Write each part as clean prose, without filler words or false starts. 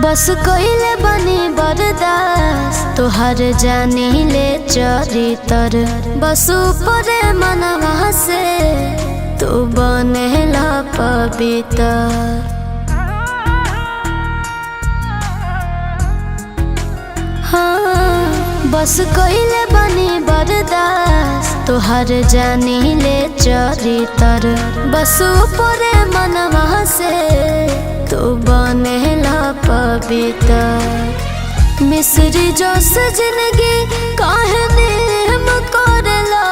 बस कइले बनी बर्दाश्त तोहर जानी ले चरितर बस ऊपरे मनवा से तू बनेला पवित्र। हाँ बस कइले बनी बर्दाश्त तोहर जानी ले चरितर बस ऊपरे मनवा से तू बनेला पवित्र। मिस्री जोश जिंदगी काहे नेम करेला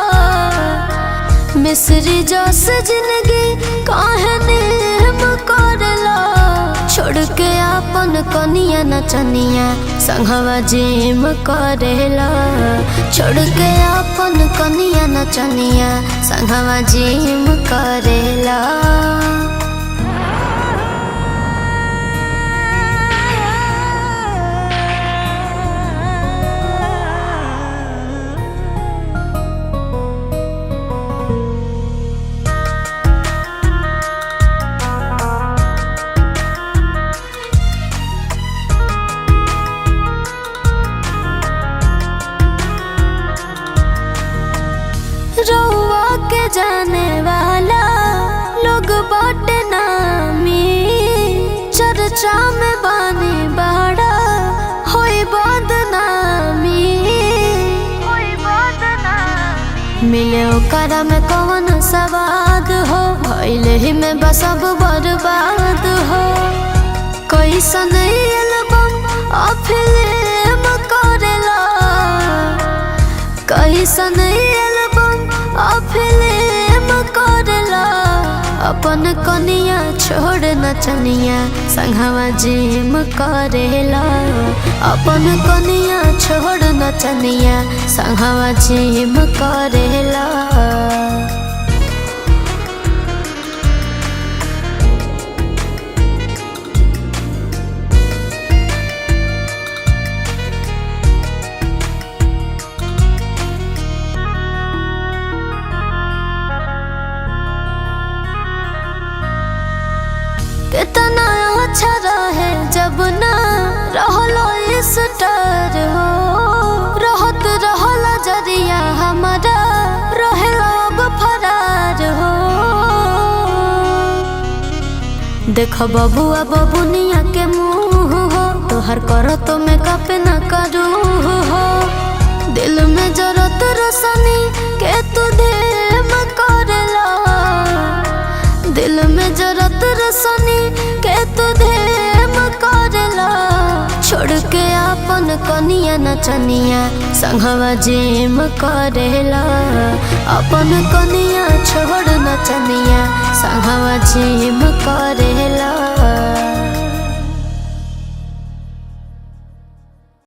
मिस्री जोश जिंदगी काहे नेम करेला छोड़ के अपन कनिया नचनिया संगवा जिम करेला छोड़ के अपन कनिया नचनिया संगवा जिम करेला। रउआ के जाने वाला लोग बाटे नामी चर्चा में बानी बड़ा होई बदनामी मिले ओकरा में कौन सवाद हो भइले ही में बस अब बर्बाद हो। कैसन एल्बम फिल्म करेला कैसन फिल्म करेला अपन कनिया छोड़ नचनिया संगवा जिम करेला अपन कनिया छोड़ नचनिया संगवा जिम करेला। कितना अच्छा रहे जब ना रहलो इस डर हो रहत रहला जरिया हमारा रहेला अब फरार हो। देखो बबुआ बबुनिया के मुँह हो तोहर करो तो मैं कप न करू हो दिल में जरूरत रोशनी के तू देम करेला दिल में जरूरत रोशनी के तू देम करेला छोड़ के अपन कनिया नचनिया संगवा जिम करेला अपन कनिया छोड़ नचनिया संगवा जिम करेला।